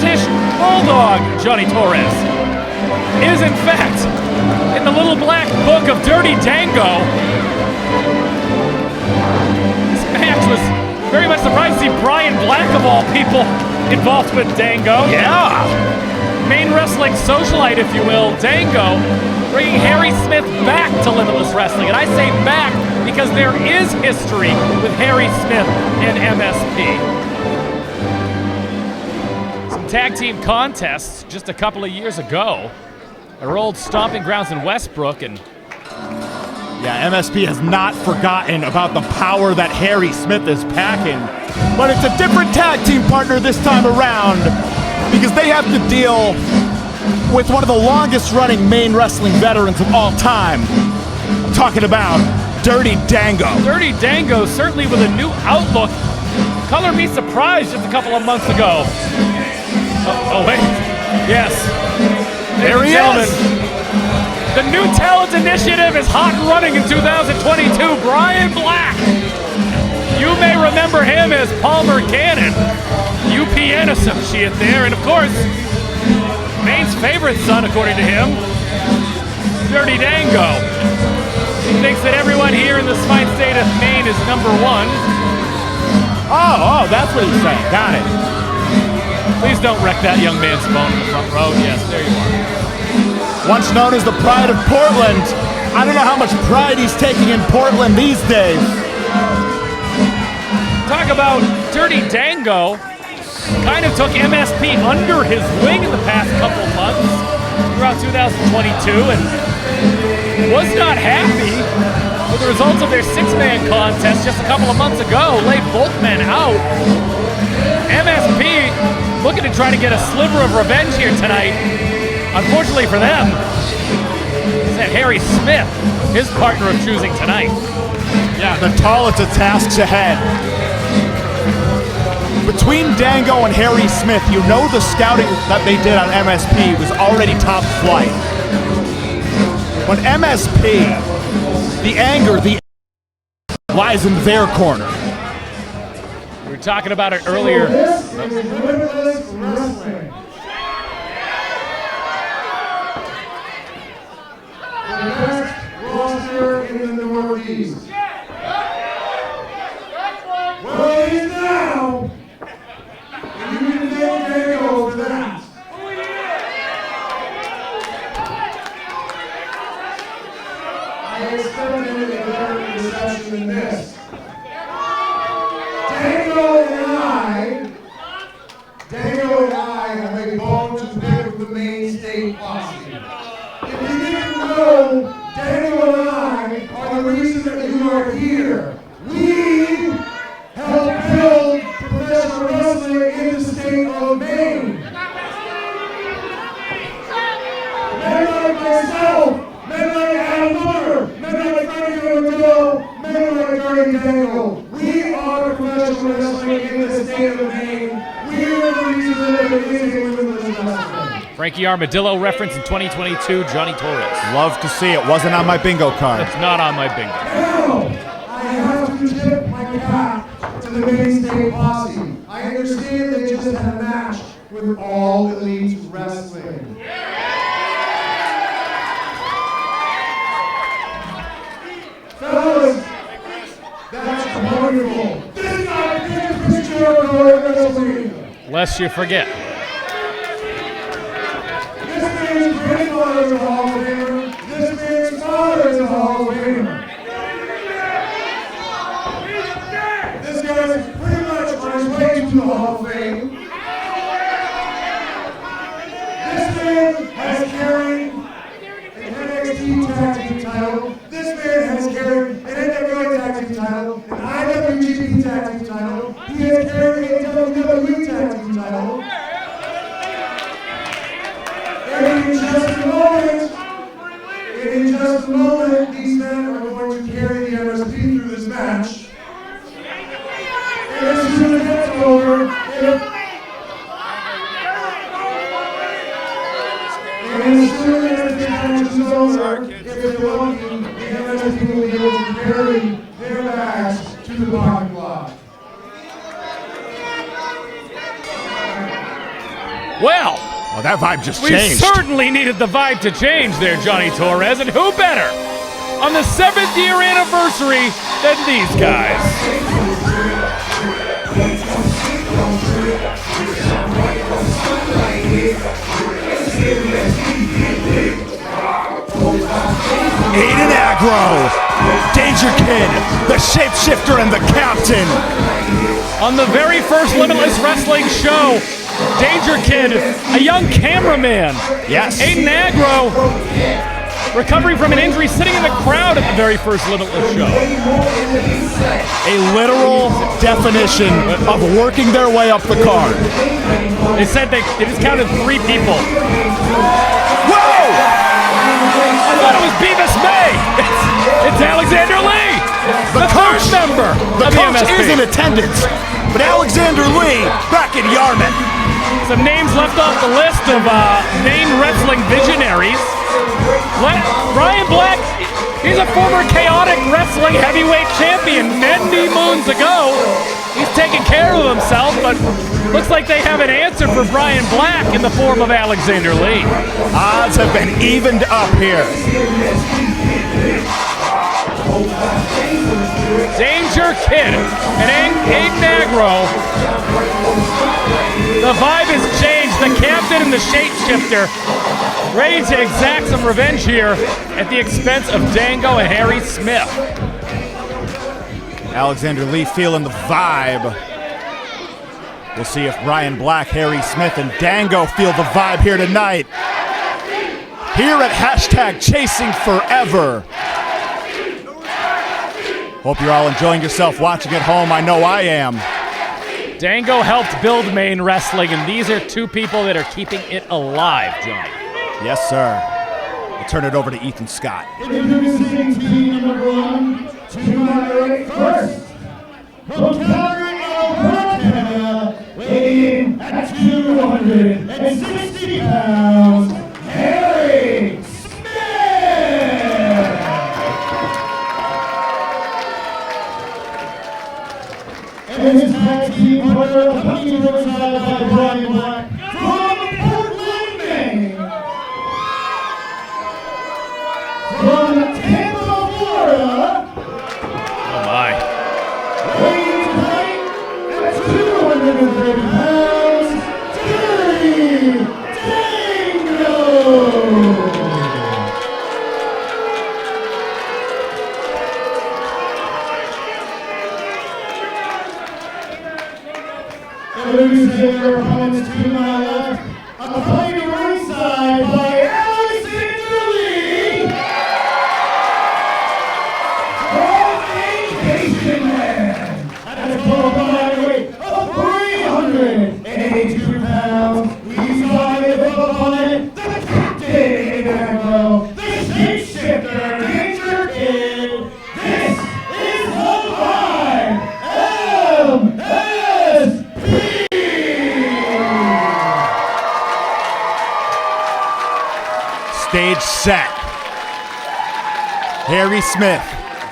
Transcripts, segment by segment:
British Bulldog, Johnny Torres, is in fact in the little black book of Dirty Dango. This match was very much surprised to see Brian Black, of all people, involved with Dango. Yeah! Main wrestling socialite, if you will, Dango, bringing Harry Smith back to Limitless Wrestling. And I say back because there is history with Harry Smith and MSP. Some tag team contests just a couple of years ago. Our old stomping grounds in Westbrook, and yeah, MSP has not forgotten about the power that Harry Smith is packing. But it's a different tag team partner this time around because they have to deal with one of the longest running main wrestling veterans of all time. I'm talking about Dirty Dango. Dirty Dango, certainly with a new outlook. Color me surprised just a couple of months ago. Oh wait. Yes. There he is. The New Talent Initiative is hot and running in 2022. Brian Black. You may remember him as Palmer Cannon, UPN associate there, and of course, Maine's favorite son, according to him, Dirty Dango. He thinks that everyone here in this fine state of Maine is number one. Oh, that's what he's saying. Got it. Please don't wreck that young man's phone in the front row. Yes, there you are. Once known as the pride of Portland, I don't know how much pride he's taking in Portland these days. Talk about Dirty Dango. Kind of took MSP under his wing in the past couple months throughout 2022 and was not happy with the results of their six-man contest just a couple of months ago. Laid both men out. MSP looking to try to get a sliver of revenge here tonight. Unfortunately for them, is that Harry Smith, his partner of choosing tonight. Yeah, the tallest of tasks ahead. Between Dango and Harry Smith, you know the scouting that they did on MSP was already top flight. When MSP, the anger, lies in their corner. We were talking about it earlier. This is Limitless Wrestling. The best roster in the Northeast. Well, it is now. And you can thank Dango for that. I expected a better reception than this. Dango and I have a bone to pick with the Maine State Posse. If you didn't know, Dango and I are the reason that you are here. We helped build professional wrestling in the state of Maine. Men like myself, men like Adam Miller, men like Frankie Rodillo, men like Dirty Dango. We are professional wrestling in the state of Maine. We are the reason that there is a Limitless Wrestling. Frankie Armadillo reference in 2022, Johnny Torres. Love to see it. Wasn't on my bingo card. It's not on my bingo. Now, I have to tip my cap to the Maine State Posse. I understand they just had a match with All Elite Wrestling. Fellas, that's wonderful. This guy is Chris Jericho at WrestleMania. Lest you forget. This man's grandfather is a Hall of Famer. This man's father is a Hall of Famer. This guy is pretty much on his way to the Hall of Fame. This man has carried an NXT Tag Team title. This man has carried an NWA Tag Team title, an IWGP Tag Team title. He has carried a WWE Tag Team title. And in just a moment, these men are going to carry the MSP through this match. And as soon as that's over, if they're lucky, the MSP will be able to carry their match to the parking lot. Well, Oh, that vibe just we changed. certainly needed the vibe to change there, Johnny Torres, and who better on the 7th year anniversary than these guys? 8 in aggro. Danger Kid, the shapeshifter and the captain. On the very first Limitless Wrestling show, Danger Kid, a young cameraman. Yes. Aiden Agro, recovering from an injury, sitting in the crowd at the very first Limitless show. A literal definition of working their way up the card. They said they just counted 3 people. Whoa! I thought it was Beavis May. It's Alexander Lee, the third member The of the coach MSP. is in attendance, but Alexander Lee back in Yarmouth. Some names left off the list of main wrestling visionaries. Brian Black, he's a former chaotic wrestling heavyweight champion many moons ago. He's taking care of himself, but looks like they have an answer for Brian Black in the form of Alexander Lee. Odds have been evened up here. Danger Kid and Aiden Agro. The vibe has changed. The captain and the shapeshifter ready to exact some revenge here at the expense of Dango and Harry Smith. Alexander Lee feeling the vibe. We'll see if Brian Black, Harry Smith, and Dango feel the vibe here tonight. Here at #ChasingForever. Hope you're all enjoying yourself watching at home. I know I am. Dango helped build Maine Wrestling, and these are 2 people that are keeping it alive, Johnny. Yes, sir. We'll turn it over to Ethan Scott. Introducing team number 1 to my first. From Calgary, Alberta, weighing at 260 pounds, Harry Smith! And his tag team partner, coming ringside by Brian Black from Portland, Maine. From Tampa, Florida, Oh my. weighing tonight at 230 pounds, Dirty Dango! Introducing their opponents to my left, accompanied ringside by Alexander Lee from Vacation Man at a total combined weight of 382 pounds. We saw his opponent, the Captain Agro, the Shapeshifter, Danger Kid. This is the vibe. MSP! Stage set. Harry Smith,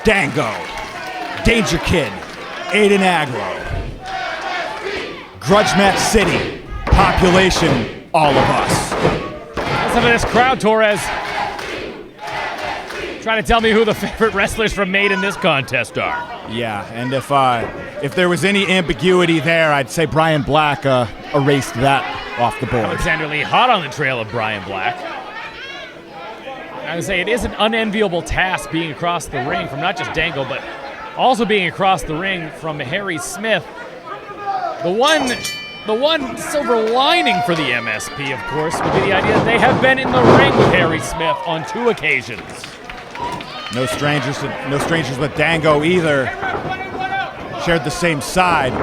Dango, Danger Kid, Aiden Agro. Grudge Match City, population, all of us. Listen to this crowd, Torres. Try to tell me who the favorite wrestlers from Maine in this contest are. Yeah, and if there was any ambiguity there, I'd say Brian Black erased that off the board. Alexander Lee hot on the trail of Brian Black. I would say it is an unenviable task being across the ring from not just Dango, but also being across the ring from Harry Smith. The one silver lining for the MSP, of course, would be the idea that they have been in the ring with Harry Smith on 2 occasions. No strangers with Dango either. Shared the same side.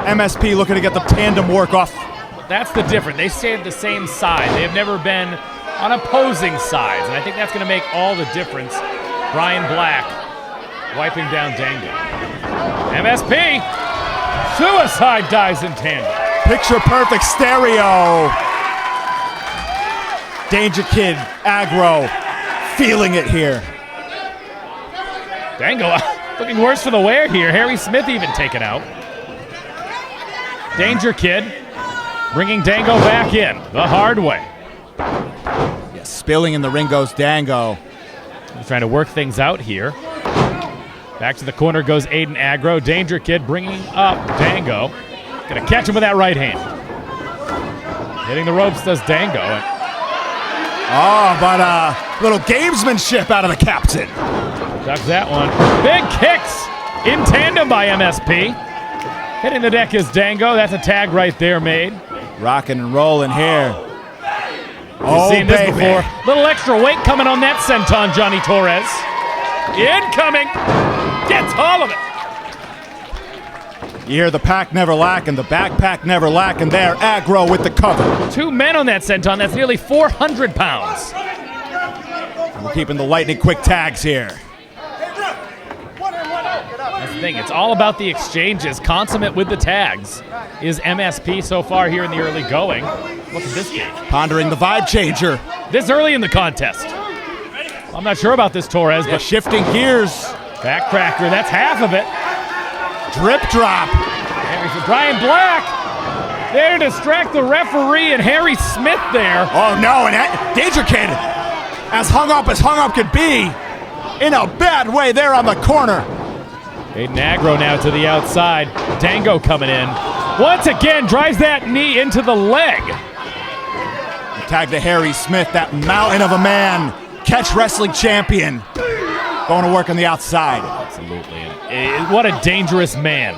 MSP looking to get the tandem work off. That's the difference. They stay at the same side. They have never been on opposing sides, and I think that's going to make all the difference. Brian Black wiping down Dango. MSP, suicide dives in tandem. Picture perfect stereo. Danger Kid, Agro, feeling it here. Dango looking worse for the wear here. Harry Smith even taken out. Danger Kid bringing Dango back in the hard way. Yeah, spilling in the ring goes Dango. He's trying to work things out here. Back to the corner goes Aiden Agro. Danger Kid bringing up Dango. Gonna catch him with that right hand. Hitting the ropes does Dango. Oh, but a little gamesmanship out of the captain. Ducks that one. Big kicks in tandem by MSP. Hitting the deck is Dango. That's a tag right there made. Rocking and rolling here. You've seen this before. Little extra weight coming on that senton, Johnny Torres. Incoming. Gets all of it. You hear the pack never lacking, the backpack never lacking there. Aggro with the cover. 2 men on that senton. That's nearly 400 pounds. And we're keeping the lightning quick tags here. That's the thing. It's all about the exchanges. Consummate with the tags is MSP so far here in the early going. Look at this game. Pondering the vibe changer. This early in the contest. I'm not sure about this Torres, but shifting gears. Backcracker, that's half of it. Drip drop. Brian Black there to distract the referee and Harry Smith there. Oh no, and Danger Kid, as hung up could be, in a bad way there on the corner. Aiden Agro now to the outside. Dango coming in. Once again, drives that knee into the leg. Tag to Harry Smith, that mountain of a man. Catch wrestling champion. Going to work on the outside. Absolutely. And what a dangerous man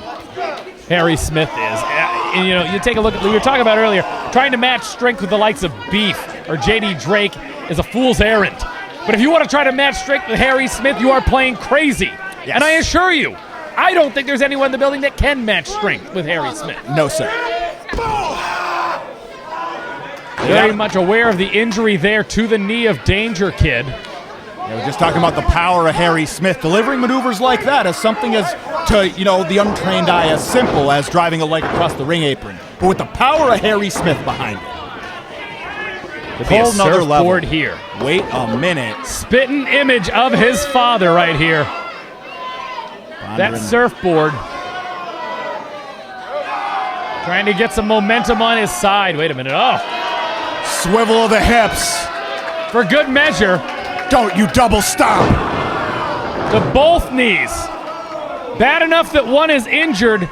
Harry Smith is. And, you know, you take a look at, we were talking about earlier, trying to match strength with the likes of Beef or JD Drake is a fool's errand. But if you want to try to match strength with Harry Smith, you are playing crazy. Yes. And I assure you, I don't think there's anyone in the building that can match strength with Harry Smith. No, sir. Very much aware of the injury there to the knee of Danger Kid. Yeah, we're just talking about the power of Harry Smith. Delivering maneuvers like that as something as, to, you know, the untrained eye, as simple as driving a leg across the ring apron. But with the power of Harry Smith behind it. Could be a surfboard here. Wait a minute. Spitting image of his father right here. That surfboard. Trying to get some momentum on his side. Wait a minute. Oh. Swivel of the hips. For good measure. Don't you double stomp. To both knees. Bad enough that one is injured,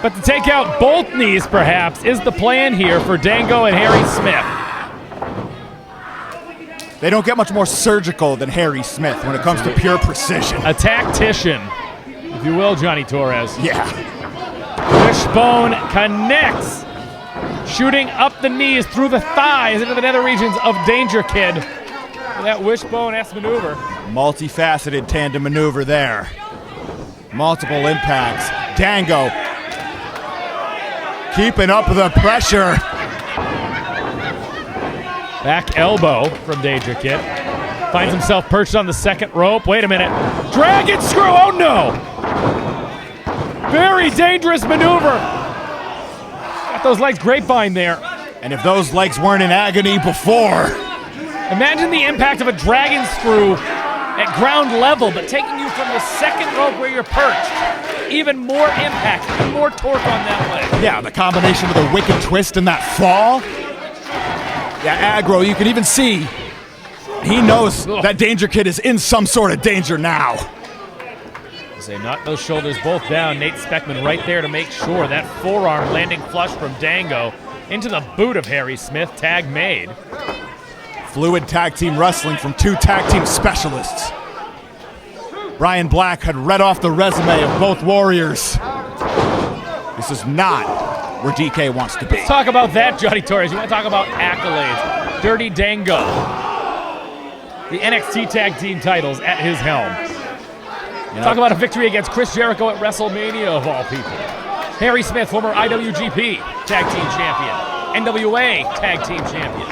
but to take out both knees perhaps is the plan here for Dango and Harry Smith. They don't get much more surgical than Harry Smith when it comes to pure precision. A tactician, if you will, Johnny Torres. Yeah. Wishbone connects. Shooting up the knees through the thighs into the nether regions of Danger Kid. That wishbone-esque maneuver. Multifaceted tandem maneuver there. Multiple impacts. Dango keeping up the pressure. Back elbow from Danger Kid. Finds himself perched on the second rope. Wait a minute. Dragon screw! Oh no! Very dangerous maneuver. Got those legs grapevine there. And if those legs weren't in agony before. Imagine the impact of a dragon screw at ground level, but taking you from the second rope where you're perched. Even more impact, even more torque on that leg. Yeah, the combination of the wicked twist and that fall. Yeah, Aggro, you can even see he knows that Danger Kid is in some sort of danger now. As they knock those shoulders both down, Nate Speckman right there to make sure that forearm landing flush from Dango into the boot of Harry Smith. Tag made. Fluid tag team wrestling from two tag team specialists. Brian Black had read off the resume of both warriors. This is not where DK wants to be. Let's talk about that, Johnny Torres. You want to talk about accolades. Dirty Dango. The NXT tag team titles at his helm. Yep. Talk about a victory against Chris Jericho at WrestleMania of all people. Harry Smith, former IWGP tag team champion. NWA tag team champion.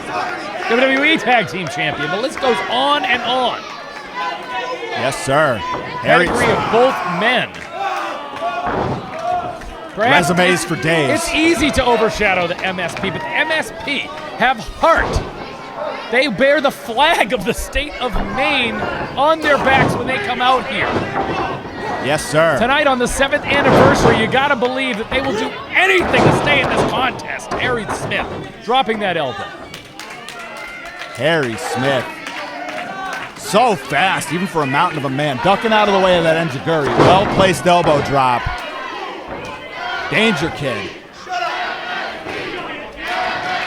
WWE Tag Team Champion. The list goes on and on. Yes, sir. Pedigree of both men. Perhaps resumes for days. It's easy to overshadow the MSP, but the MSP have heart. They bear the flag of the state of Maine on their backs when they come out here. Yes, sir. Tonight on the 7th anniversary, you gotta believe that they will do anything to stay in this contest. Harry Smith dropping that elbow. Harry Smith. So fast, even for a mountain of a man. Ducking out of the way of that enziguri. Well-placed elbow drop. Danger Kid.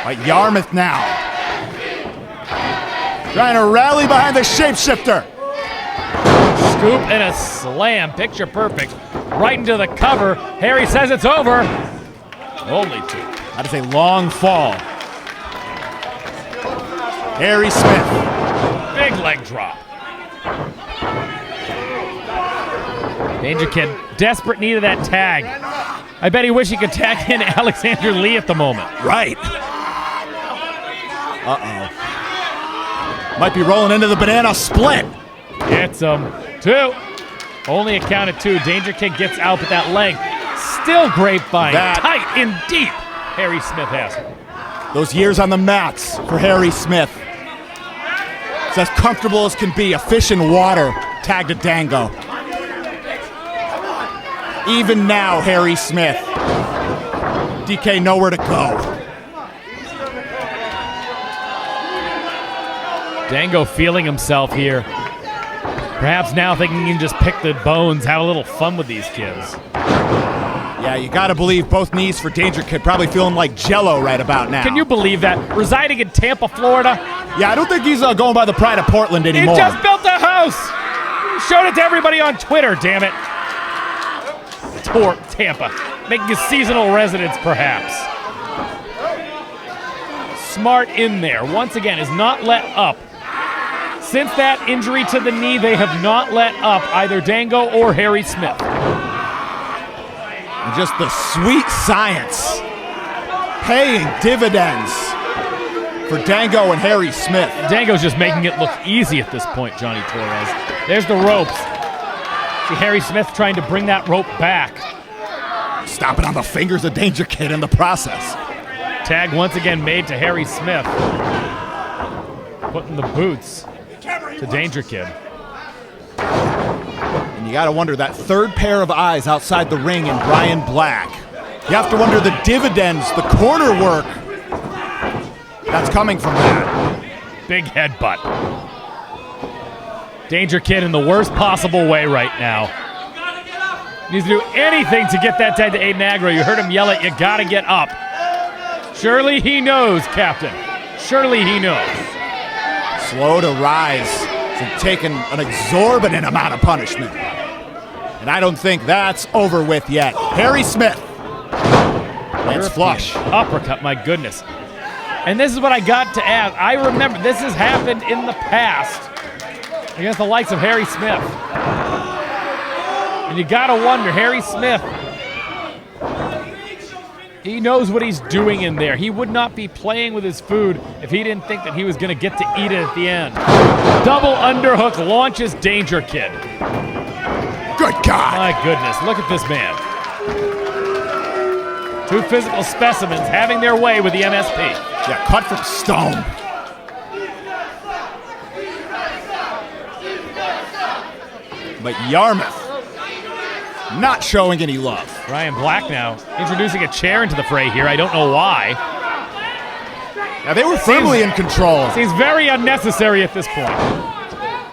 But Yarmouth now. Trying to rally behind the shapeshifter. Scoop and a slam, picture perfect. Right into the cover. Harry says it's over. Only 2. That is a long fall. Harry Smith. Big leg drop. Danger Kid, desperate need of that tag. I bet he wish he could tag in Alexander Lee at the moment. Right. Uh-oh. Might be rolling into the banana split. Gets him. 2. Only a count of 2. Danger Kid gets out with that leg. Still grapevine. Tight and deep. Harry Smith has it. Those years on the mats for Harry Smith. It's as comfortable as can be. A fish in water. Tag to Dango. Even now, Harry Smith. DK nowhere to go. Dango feeling himself here. Perhaps now thinking he can just pick the bones, have a little fun with these kids. Yeah, you gotta believe both knees for Danger Kid probably feeling like Jell-O right about now. Can you believe that? Residing in Tampa, Florida. Yeah, I don't think he's going by the pride of Portland anymore. He just built a house. Showed it to everybody on Twitter, damn it. Tampa, making a seasonal residence perhaps. Smart in there. Once again, has not let up. Since that injury to the knee, they have not let up either Dango or Harry Smith. And just the sweet science paying dividends for Dango and Harry Smith. Dango's just making it look easy at this point, Johnny Torres. There's the ropes. See Harry Smith trying to bring that rope back. Stomping on the fingers of Danger Kid in the process. Tag once again made to Harry Smith. Putting the boots to Danger Kid. And you gotta wonder, that third pair of eyes outside the ring in Brian Black. You have to wonder the dividends, the corner work that's coming from that. Big headbutt. Danger Kid in the worst possible way right now. Needs to do anything to get that tag to Aiden Agro. You heard him yell it, you gotta get up. Surely he knows, Captain. Surely he knows. Slow to rise and taking an exorbitant amount of punishment. And I don't think that's over with yet. Harry Smith. Lands flush. Uppercut, my goodness. And this is what I got to add. I remember this has happened in the past against the likes of Harry Smith. And you gotta wonder, Harry Smith, he knows what he's doing in there. He would not be playing with his food if he didn't think that he was gonna get to eat it at the end. Double underhook launches Danger Kid. Good God. My goodness, look at this man. 2 physical specimens having their way with the MSP. Yeah, cut from stone. But Yarmouth not showing any love. Ryan Black now introducing a chair into the fray here. I don't know why. Now they were firmly in control. Seems very unnecessary at this point.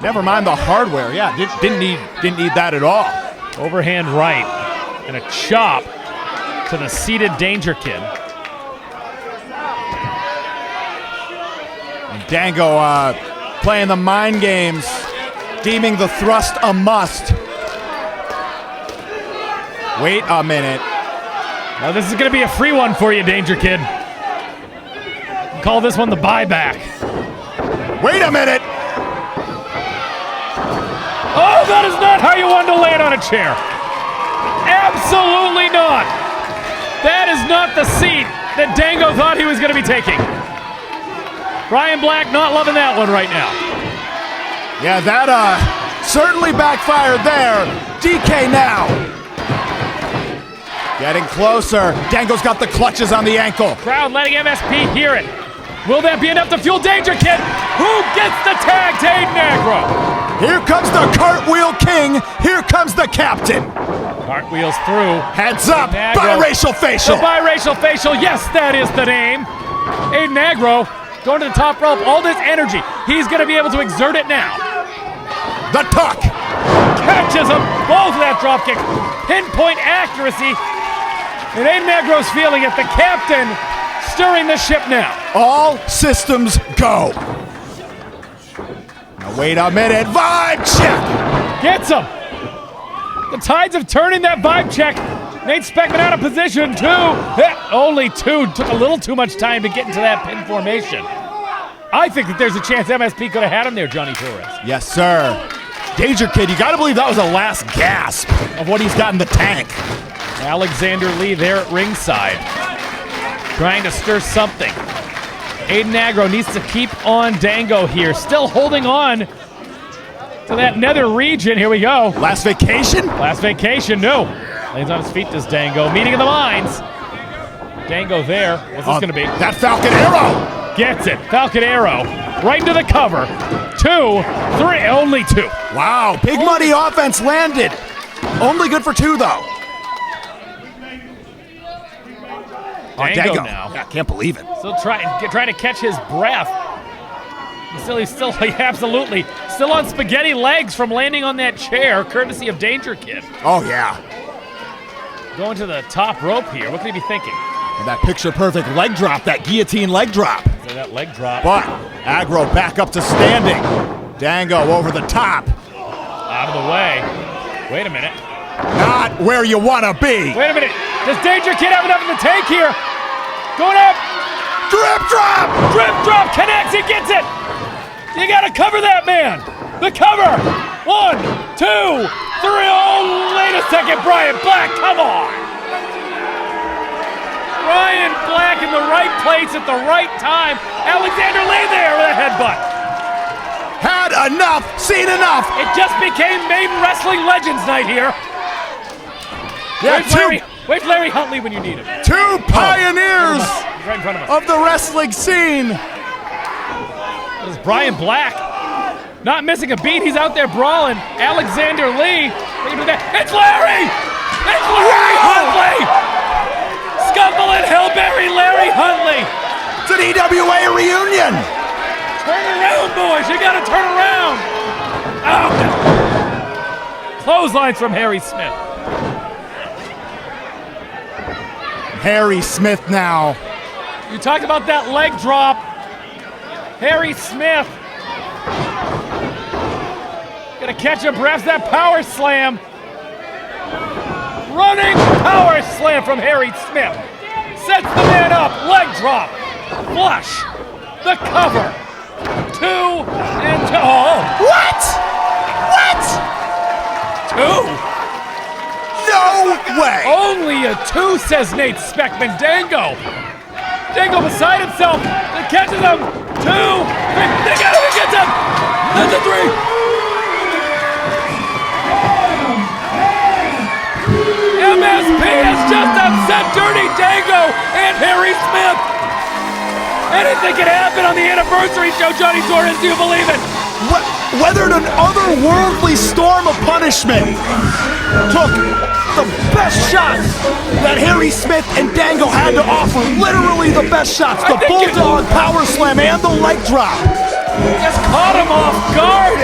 Never mind the hardware. Yeah, didn't need that at all. Overhand right and a chop to the seated Danger Kid. And Dango playing the mind games, deeming the thrust a must. Wait a minute. Now this is going to be a free one for you, Danger Kid. Call this one the buyback. Wait a minute. Oh, that is not how you wanted to land on a chair. Absolutely not. That is not the seat that Dango thought he was going to be taking. Brian Black not loving that one right now. Yeah, that certainly backfired there. DK now. Getting closer. Dango's got the clutches on the ankle. Crowd letting MSP hear it. Will that be enough to fuel Danger Kid? Who gets the tag to Aiden Agro? Here comes comes the Cartwheel King. Here comes the captain. Cartwheels through. Heads up. Agro. Biracial facial. The biracial facial. Yes, that is the name. Aiden Agro going to the top rope. All this energy. He's going to be able to exert it now. The tuck. Catches them both of that drop kick. Pinpoint accuracy. And Aiden Agro's feeling it. The captain stirring the ship now. All systems go. Now wait a minute. Vibe check. Gets him. The tides of turning that vibe check. Nate Speckman out of position. Only two. Took a little too much time to get into that pin formation. I think that there's a chance MSP could have had him there, Johnny Torres. Yes, sir. Danger Kid, you got to believe that was the last gasp of what he's got in the tank. Alexander Lee there at ringside, trying to stir something. Aiden Agro needs to keep on Dango here, still holding on to that nether region. Here we go. Last vacation? Last vacation, no. Lands on his feet, does Dango. Meeting of the minds. Dango there. What's this going to be? That Falcon Arrow. Gets it. Falcon Arrow. Right into the cover. 2, 3, only 2. Wow, big money offense landed. Only good for 2, though. Dango now. I can't believe it. Still trying to catch his breath. He's still absolutely still on spaghetti legs from landing on that chair, courtesy of Danger Kid. Oh, yeah. Going to the top rope here. What could he be thinking? And that picture-perfect leg drop, that guillotine leg drop. So that leg drop. But Agro back up to standing. Dango over the top. Out of the way. Wait a minute. Not where you want to be. Wait a minute. Does Danger Kid have enough in the tank here? Going up. Drip drop. Drip drop connects. He gets it. You got to cover that man. The cover. 1, 2, 3. Oh, wait a second. Brian Black, come on. Brian Black in the right place at the right time. Alexander Lee there with a headbutt. Had enough, seen enough. It just became Maiden Wrestling Legends night here. Yeah, where's Larry Huntley when you need him? 2 pioneers He's right in front of us. of the wrestling scene. This is Brian Black. Not missing a beat. He's out there brawling. Alexander Lee. It's Larry! It's Larry Huntley! Scuffle and Hellberry Larry Huntley. It's an EWA reunion. Turn around, boys. You got to turn around. Oh. Clotheslines from Harry Smith. Harry Smith now. You talked about that leg drop. Harry Smith. Gonna catch him, perhaps that power slam. Running power slam from Harry Smith. Sets the man up, leg drop. Flush. The cover. 2 and 2. Oh. What? What? 2? No way. Only a 2, says Nate Speckman. Dango beside himself. He catches him. 2, 3. They got him. He gets him. That's a 3. MSP has just upset Dirty Dango and Harry Smith. Anything can happen on the anniversary show, Johnny Torres. Do you believe it? Weathered an otherworldly storm of punishment. Took the best shots that Harry Smith and Dango had to offer. Literally the best shots. The Bulldog power slam and the leg drop. Just caught him off guard.